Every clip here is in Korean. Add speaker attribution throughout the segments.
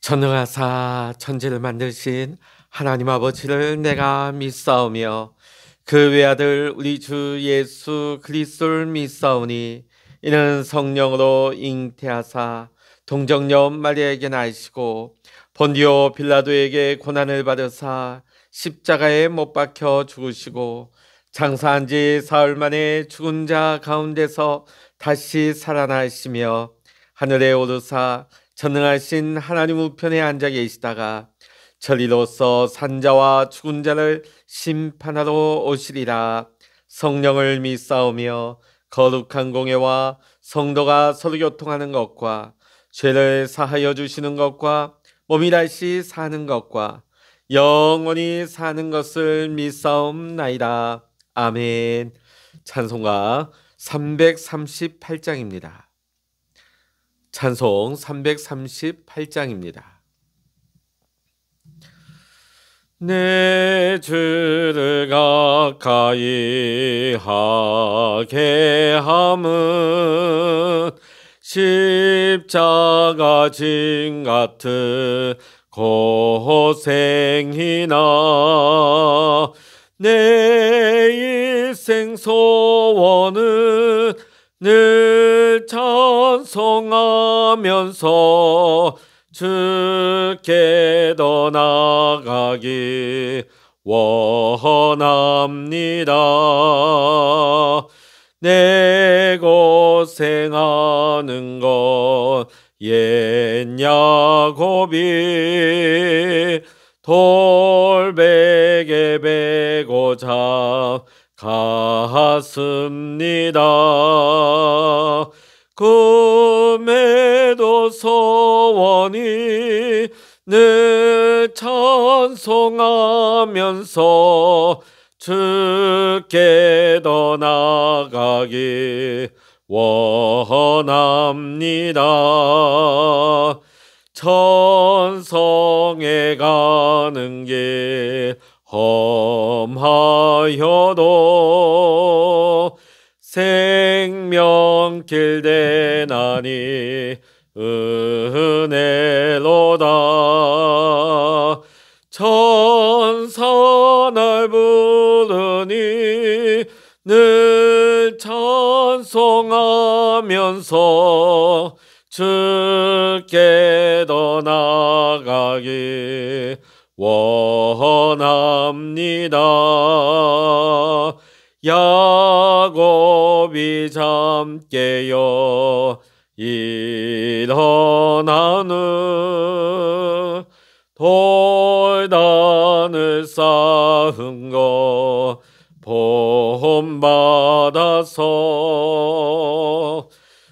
Speaker 1: 전능하사 천지를 만드신 하나님 아버지를 내가 믿사오며 그 외아들 우리 주 예수 그리스도를 믿사오니 이는 성령으로 잉태하사 동정녀 마리아에게 나시고 본디오 빌라도에게 고난을 받으사 십자가에 못 박혀 죽으시고 장사한 지 사흘 만에 죽은 자 가운데서 다시 살아나시며 하늘에 오르사 전능하신 하나님 우편에 앉아 계시다가 저리로서 산자와 죽은 자를 심판하러 오시리라. 성령을 믿사오며 거룩한 공예와 성도가 서로 교통하는 것과 죄를 사하여 주시는 것과 몸이 다시 사는 것과 영원히 사는 것을 믿사옵나이다. 아멘. 찬송가 338장입니다. 찬송 338장입니다. 내 주를 가까이 하게 함은 십자가 진 같은 고생이나 내 일생 소원은 늘 찬송하면서 주께 더 나아가기 원합니다. 내 고생하는 것 옛 야곱이 돌베개 베고 갔습니다. 꿈에도 소원이 늘 찬송하면서 주께 더 나아가기 원합니다. 천성에 가는 길 험하여도 생명길 대나니 은혜로다. 천사 날 부르니 늘 찬송하면서 주께 더 나아가기 원합니다. 야곱이 잠깨어 일어나는 돌단을 쌓은 거 본받아서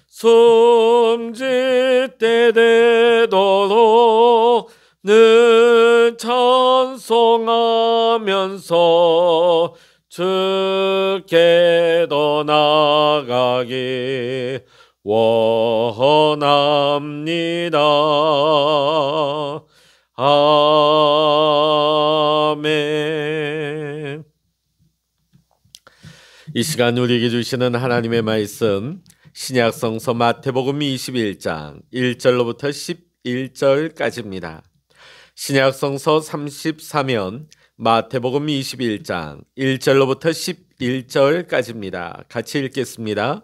Speaker 1: 숨질 때 되도록 늘 찬송하면서 주께 더 나아가기 원합니다. 아멘. 이 시간 우리에게 주시는 하나님의 말씀 신약성서 마태복음 21장 1절로부터 11절까지입니다. 신약성서 34면 마태복음 21장 1절로부터 11절까지입니다. 같이 읽겠습니다.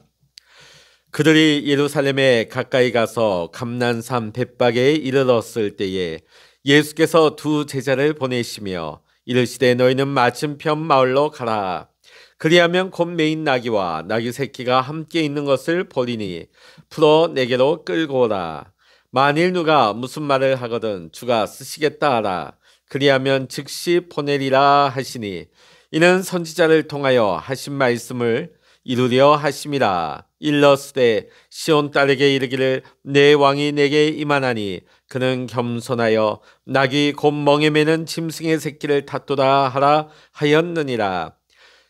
Speaker 1: 그들이 예루살렘에 가까이 가서 감난산 벳박에 이르렀을 때에 예수께서 두 제자를 보내시며 이르시되 너희는 맞은편 마을로 가라. 그리하면 곧 메인 나귀와 나귀 새끼가 함께 있는 것을 보리니 풀어 내게로 끌고 오라. 만일 누가 무슨 말을 하거든 주가 쓰시겠다 하라. 그리하면 즉시 보내리라 하시니 이는 선지자를 통하여 하신 말씀을 이루려 하심이라. 일러스되 시온 딸에게 이르기를 내 왕이 내게 임하나니 그는 겸손하여 나귀 곧 멍에 매는 짐승의 새끼를 탔도다 하라 하였느니라.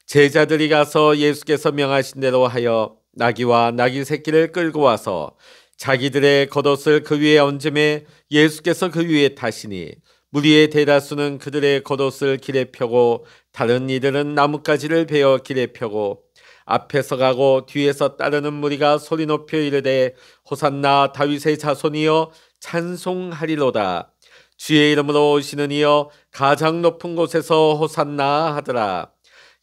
Speaker 1: 제자들이 가서 예수께서 명하신 대로 하여 나귀와 나귀 새끼를 끌고 와서 자기들의 겉옷을 그 위에 얹음에 예수께서 그 위에 타시니 무리의 대다수는 그들의 겉옷을 길에 펴고 다른 이들은 나뭇가지를 베어 길에 펴고 앞에서 가고 뒤에서 따르는 무리가 소리 높여 이르되 호산나 다윗의 자손이여 찬송하리로다. 주의 이름으로 오시는 이여 가장 높은 곳에서 호산나 하더라.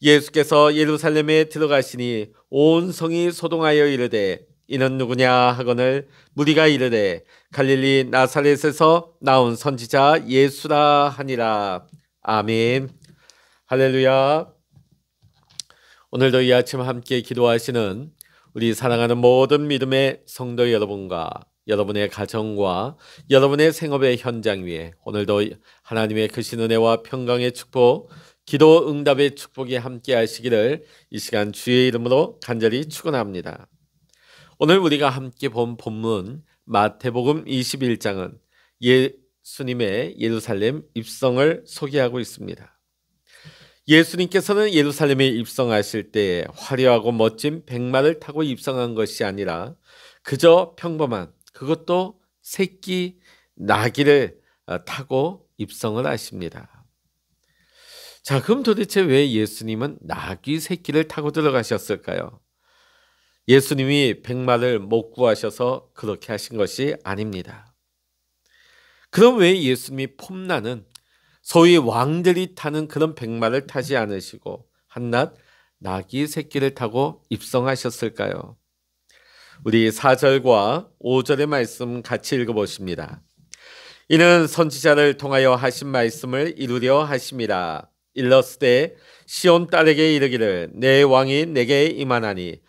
Speaker 1: 예수께서 예루살렘에 들어가시니 온 성이 소동하여 이르되 이는 누구냐 하거늘 무리가 이르되 갈릴리 나사렛에서 나온 선지자 예수라 하니라. 아멘. 할렐루야. 오늘도 이 아침 함께 기도하시는 우리 사랑하는 모든 믿음의 성도 여러분과 여러분의 가정과 여러분의 생업의 현장 위에 오늘도 하나님의 크신 은혜와 평강의 축복, 기도 응답의 축복이 함께 하시기를 이 시간 주의 이름으로 간절히 축원합니다. 오늘 우리가 함께 본 본문 마태복음 21장은 예수님의 예루살렘 입성을 소개하고 있습니다. 예수님께서는 예루살렘에 입성하실 때 화려하고 멋진 백마를 타고 입성한 것이 아니라 그저 평범한, 그것도 새끼 나귀를 타고 입성을 하십니다. 자, 그럼 도대체 왜 예수님은 나귀 새끼를 타고 들어가셨을까요? 예수님이 백마를 못 구하셔서 그렇게 하신 것이 아닙니다. 그럼 왜 예수님이 폼나는 소위 왕들이 타는 그런 백마를 타지 않으시고 한낱 나귀 새끼를 타고 입성하셨을까요? 우리 4절과 5절의 말씀 같이 읽어보십니다. 이는 선지자를 통하여 하신 말씀을 이루려 하심이라. 일러스되 시온 딸에게 이르기를 내 왕이 내게 임하나니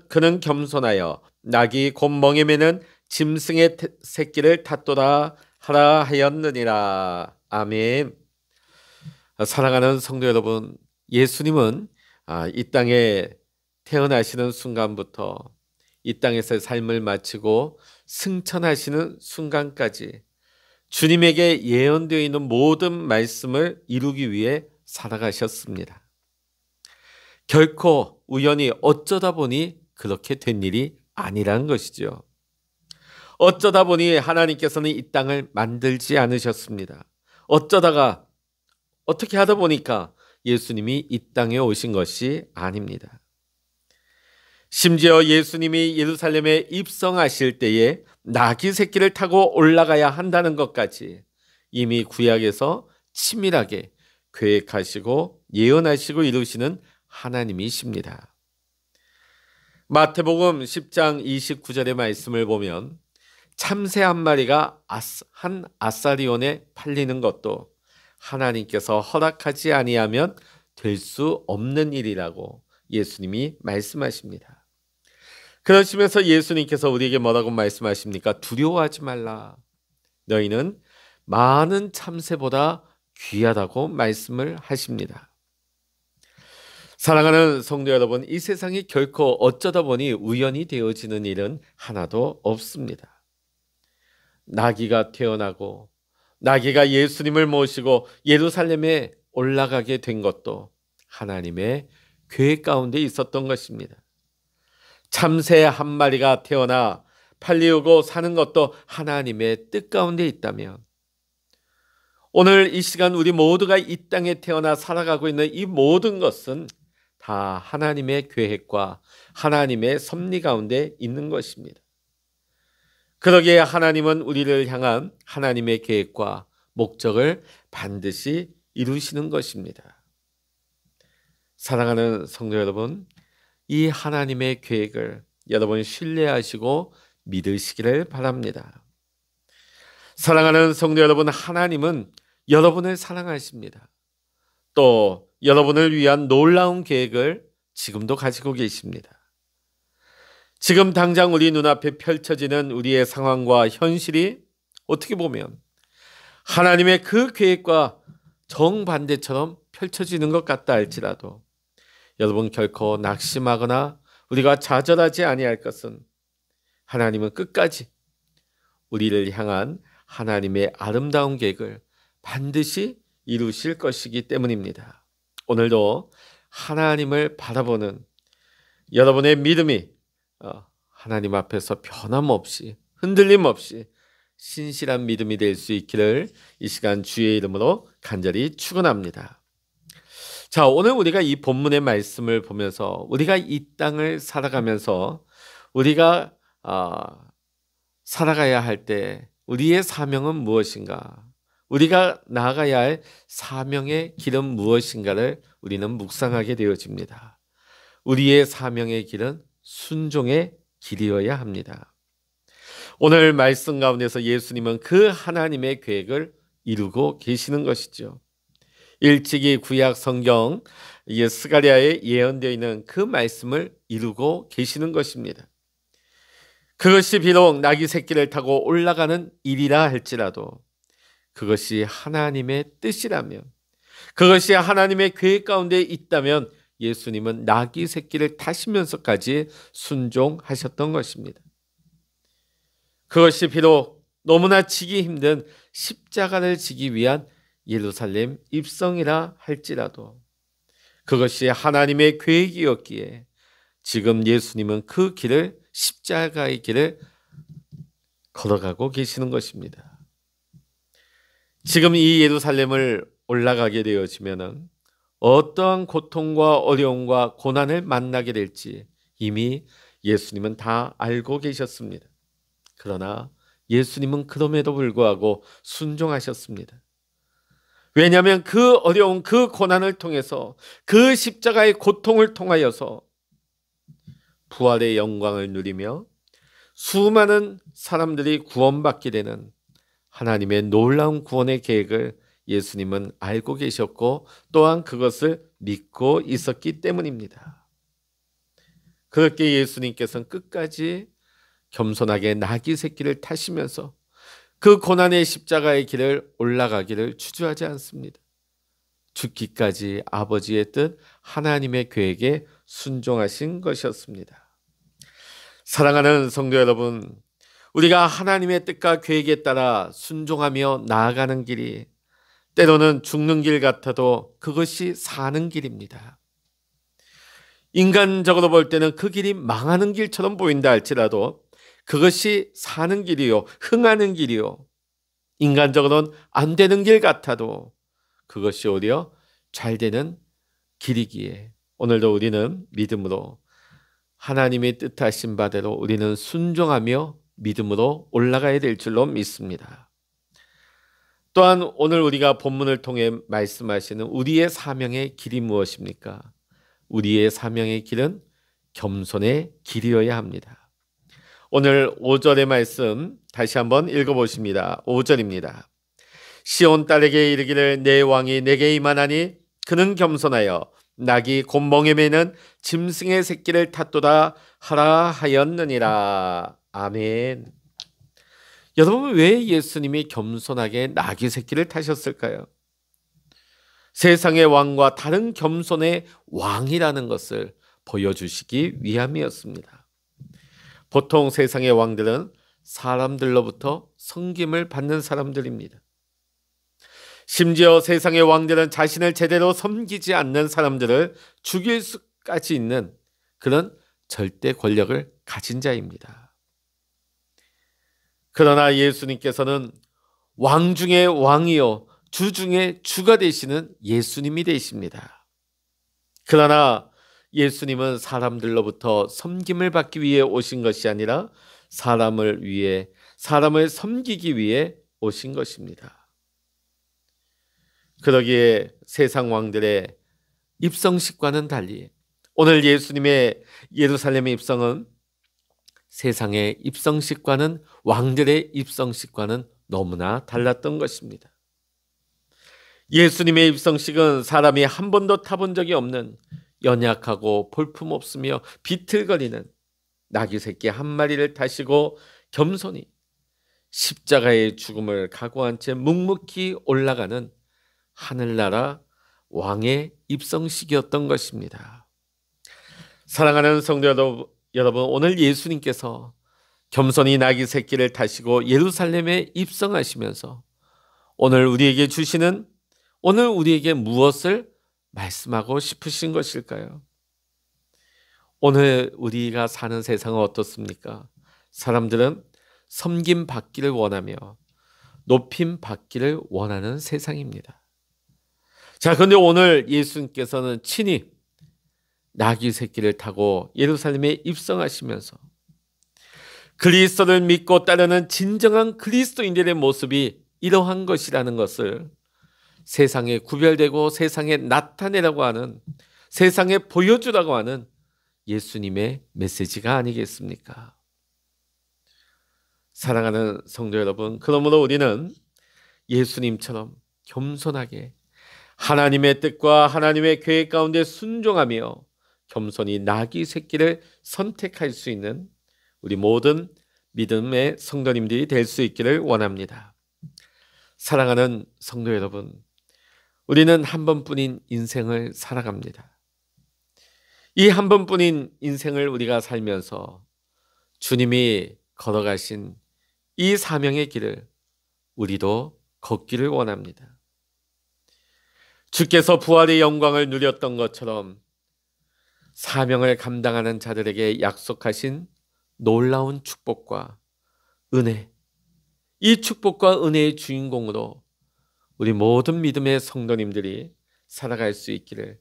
Speaker 1: 그는 겸손하여 낙이 곧 멍에 매는 짐승의 새끼를 탔도다 하라 하였느니라. 아멘. 사랑하는 성도 여러분, 예수님은 이 땅에 태어나시는 순간부터 이 땅에서의 삶을 마치고 승천하시는 순간까지 주님에게 예언되어 있는 모든 말씀을 이루기 위해 살아가셨습니다. 결코 우연히 어쩌다 보니 그렇게 된 일이 아니라는 것이죠. 어쩌다 보니 하나님께서는 이 땅을 만들지 않으셨습니다. 어쩌다가 어떻게 하다 보니까 예수님이 이 땅에 오신 것이 아닙니다. 심지어 예수님이 예루살렘에 입성하실 때에 나귀 새끼를 타고 올라가야 한다는 것까지 이미 구약에서 치밀하게 계획하시고 예언하시고 이루시는 하나님이십니다. 마태복음 10장 29절의 말씀을 보면 참새 한 마리가 한 아사리온에 팔리는 것도 하나님께서 허락하지 아니하면 될 수 없는 일이라고 예수님이 말씀하십니다. 그러시면서 예수님께서 우리에게 뭐라고 말씀하십니까? 두려워하지 말라. 너희는 많은 참새보다 귀하다고 말씀을 하십니다. 사랑하는 성도 여러분, 이 세상이 결코 어쩌다 보니 우연히 되어지는 일은 하나도 없습니다. 나귀가 태어나고 나귀가 예수님을 모시고 예루살렘에 올라가게 된 것도 하나님의 계획 가운데 있었던 것입니다. 참새 한 마리가 태어나 팔리우고 사는 것도 하나님의 뜻 가운데 있다면 오늘 이 시간 우리 모두가 이 땅에 태어나 살아가고 있는 이 모든 것은 다 하나님의 계획과 하나님의 섭리 가운데 있는 것입니다. 그러기에 하나님은 우리를 향한 하나님의 계획과 목적을 반드시 이루시는 것입니다. 사랑하는 성도 여러분, 이 하나님의 계획을 여러분 신뢰하시고 믿으시기를 바랍니다. 사랑하는 성도 여러분, 하나님은 여러분을 사랑하십니다. 또 여러분을 위한 놀라운 계획을 지금도 가지고 계십니다. 지금 당장 우리 눈앞에 펼쳐지는 우리의 상황과 현실이 어떻게 보면 하나님의 그 계획과 정반대처럼 펼쳐지는 것 같다 할지라도 여러분 결코 낙심하거나 우리가 좌절하지 아니할 것은 하나님은 끝까지 우리를 향한 하나님의 아름다운 계획을 반드시 이루실 것이기 때문입니다. 오늘도 하나님을 바라보는 여러분의 믿음이 하나님 앞에서 변함없이 흔들림 없이 신실한 믿음이 될 수 있기를 이 시간 주의 이름으로 간절히 축원합니다. 자, 오늘 우리가 이 본문의 말씀을 보면서 우리가 이 땅을 살아가면서 우리가 살아가야 할 때 우리의 사명은 무엇인가? 우리가 나아가야 할 사명의 길은 무엇인가를 우리는 묵상하게 되어집니다. 우리의 사명의 길은 순종의 길이어야 합니다. 오늘 말씀 가운데서 예수님은 그 하나님의 계획을 이루고 계시는 것이죠. 일찍이 구약 성경 스가랴에 예언되어 있는 그 말씀을 이루고 계시는 것입니다. 그것이 비록 나귀 새끼를 타고 올라가는 일이라 할지라도 그것이 하나님의 뜻이라면, 그것이 하나님의 계획 가운데 있다면 예수님은 나귀 새끼를 타시면서까지 순종하셨던 것입니다. 그것이 비록 너무나 지기 힘든 십자가를 지기 위한 예루살렘 입성이라 할지라도 그것이 하나님의 계획이었기에 지금 예수님은 그 길을, 십자가의 길을 걸어가고 계시는 것입니다. 지금 이 예루살렘을 올라가게 되어지면 어떠한 고통과 어려움과 고난을 만나게 될지 이미 예수님은 다 알고 계셨습니다. 그러나 예수님은 그럼에도 불구하고 순종하셨습니다. 왜냐하면 그 어려운 그 고난을 통해서, 그 십자가의 고통을 통하여서 부활의 영광을 누리며 수많은 사람들이 구원받게 되는 하나님의 놀라운 구원의 계획을 예수님은 알고 계셨고 또한 그것을 믿고 있었기 때문입니다. 그렇게 예수님께서는 끝까지 겸손하게 나귀 새끼를 타시면서 그 고난의 십자가의 길을 올라가기를 주저하지 않습니다. 죽기까지 아버지의 뜻, 하나님의 계획에 순종하신 것이었습니다. 사랑하는 성도 여러분, 우리가 하나님의 뜻과 계획에 따라 순종하며 나아가는 길이 때로는 죽는 길 같아도 그것이 사는 길입니다. 인간적으로 볼 때는 그 길이 망하는 길처럼 보인다 할지라도 그것이 사는 길이요, 흥하는 길이요, 인간적으로는 안 되는 길 같아도 그것이 오히려 잘 되는 길이기에 오늘도 우리는 믿음으로 하나님의 뜻하신 바대로 우리는 순종하며 믿음으로 올라가야 될 줄로 믿습니다. 또한 오늘 우리가 본문을 통해 말씀하시는 우리의 사명의 길이 무엇입니까? 우리의 사명의 길은 겸손의 길이어야 합니다. 오늘 5절의 말씀 다시 한번 읽어보십니다. 5절입니다. 시온 딸에게 이르기를 내 왕이 내게 임하나니 그는 겸손하여 낙이 곤멍에 매는 짐승의 새끼를 탔도다 하라 하였느니라. 아멘. 여러분, 왜 예수님이 겸손하게 나귀 새끼를 타셨을까요? 세상의 왕과 다른 겸손의 왕이라는 것을 보여주시기 위함이었습니다. 보통 세상의 왕들은 사람들로부터 섬김을 받는 사람들입니다. 심지어 세상의 왕들은 자신을 제대로 섬기지 않는 사람들을 죽일 수까지 있는 그런 절대 권력을 가진 자입니다. 그러나 예수님께서는 왕 중의 왕이요 주 중의 주가 되시는 예수님이 되십니다. 그러나 예수님은 사람들로부터 섬김을 받기 위해 오신 것이 아니라 사람을 위해, 사람을 섬기기 위해 오신 것입니다. 그러기에 세상 왕들의 입성식과는 달리 오늘 예수님의 예루살렘의 입성은 세상의 입성식과는, 왕들의 입성식과는 너무나 달랐던 것입니다. 예수님의 입성식은 사람이 한 번도 타본 적이 없는 연약하고 볼품없으며 비틀거리는 나귀 새끼 한 마리를 타시고 겸손히 십자가의 죽음을 각오한 채 묵묵히 올라가는 하늘나라 왕의 입성식이었던 것입니다. 사랑하는 성도 여러분, 오늘 예수님께서 겸손히 나귀 새끼를 타시고 예루살렘에 입성하시면서 오늘 우리에게 무엇을 말씀하고 싶으신 것일까요? 오늘 우리가 사는 세상은 어떻습니까? 사람들은 섬김 받기를 원하며 높임 받기를 원하는 세상입니다. 자, 그런데 오늘 예수님께서는 친히 나귀 새끼를 타고 예루살렘에 입성하시면서 그리스도를 믿고 따르는 진정한 그리스도인들의 모습이 이러한 것이라는 것을 세상에 구별되고 세상에 나타내라고 하는, 세상에 보여주라고 하는 예수님의 메시지가 아니겠습니까? 사랑하는 성도 여러분, 그러므로 우리는 예수님처럼 겸손하게 하나님의 뜻과 하나님의 계획 가운데 순종하며 겸손히 나귀 새끼를 선택할 수 있는 우리 모든 믿음의 성도님들이 될 수 있기를 원합니다. 사랑하는 성도 여러분, 우리는 한 번뿐인 인생을 살아갑니다. 이 한 번뿐인 인생을 우리가 살면서 주님이 걸어가신 이 사명의 길을 우리도 걷기를 원합니다. 주께서 부활의 영광을 누렸던 것처럼 사명을 감당하는 자들에게 약속하신 놀라운 축복과 은혜, 이 축복과 은혜의 주인공으로 우리 모든 믿음의 성도님들이 살아갈 수 있기를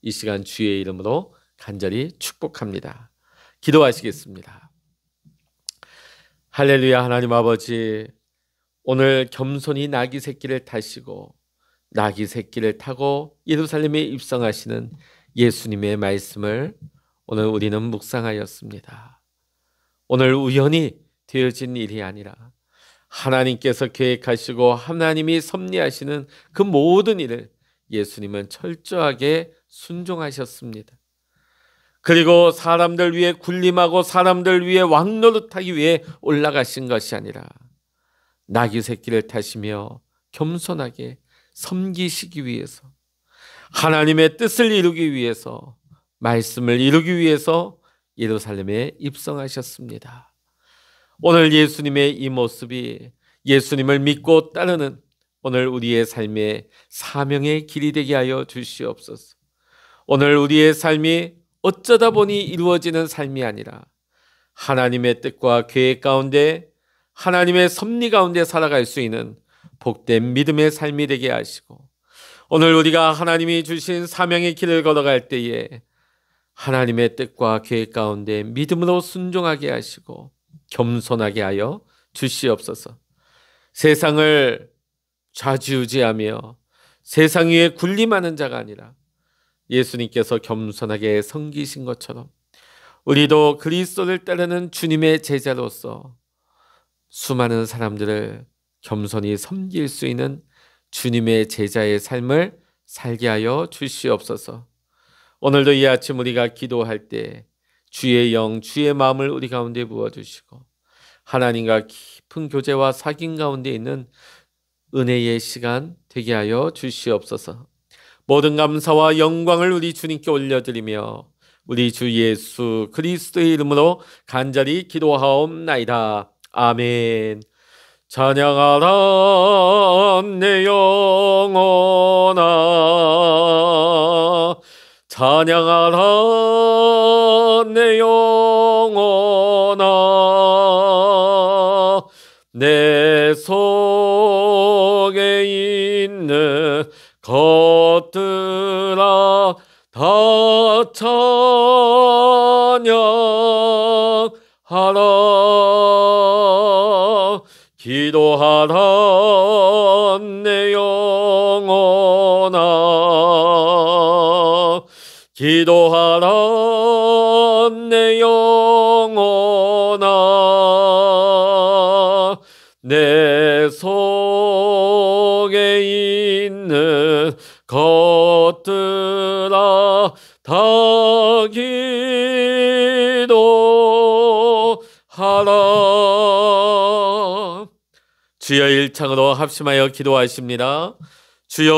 Speaker 1: 이 시간 주의 이름으로 간절히 축복합니다. 기도하시겠습니다. 할렐루야. 하나님 아버지, 오늘 겸손히 나귀 새끼를 타시고 나귀 새끼를 타고 예루살렘에 입성하시는 예수님의 말씀을 오늘 우리는 묵상하였습니다. 오늘 우연히 되어진 일이 아니라 하나님께서 계획하시고 하나님이 섭리하시는 그 모든 일을 예수님은 철저하게 순종하셨습니다. 그리고 사람들 위해 군림하고 사람들 위해 왕노릇하기 위해 올라가신 것이 아니라 나귀 새끼를 타시며 겸손하게 섬기시기 위해서, 하나님의 뜻을 이루기 위해서, 말씀을 이루기 위해서 예루살렘에 입성하셨습니다. 오늘 예수님의 이 모습이 예수님을 믿고 따르는 오늘 우리의 삶의 사명의 길이 되게 하여 주시옵소서. 오늘 우리의 삶이 어쩌다 보니 이루어지는 삶이 아니라 하나님의 뜻과 계획 가운데, 하나님의 섭리 가운데 살아갈 수 있는 복된 믿음의 삶이 되게 하시고, 오늘 우리가 하나님이 주신 사명의 길을 걸어갈 때에 하나님의 뜻과 계획 가운데 믿음으로 순종하게 하시고 겸손하게 하여 주시옵소서. 세상을 좌지우지하며 세상 위에 군림하는 자가 아니라 예수님께서 겸손하게 섬기신 것처럼 우리도 그리스도를 따르는 주님의 제자로서 수많은 사람들을 겸손히 섬길 수 있는 주님의 제자의 삶을 살게 하여 주시옵소서. 오늘도 이 아침 우리가 기도할 때 주의 영, 주의 마음을 우리 가운데 부어주시고 하나님과 깊은 교제와 사귐 가운데 있는 은혜의 시간 되게 하여 주시옵소서. 모든 감사와 영광을 우리 주님께 올려드리며 우리 주 예수 그리스도의 이름으로 간절히 기도하옵나이다. 아멘. 찬양하라 내 영혼아, 찬양하라 내 영혼아, 내 속에 있는 것들아 다 찬양하라. 기도하라 내 영혼아, 기도하라 내 영혼아, 내 속에 있는 것들아 다 기도하라. 주여 일창으로 합심하여 기도하십니다. 주여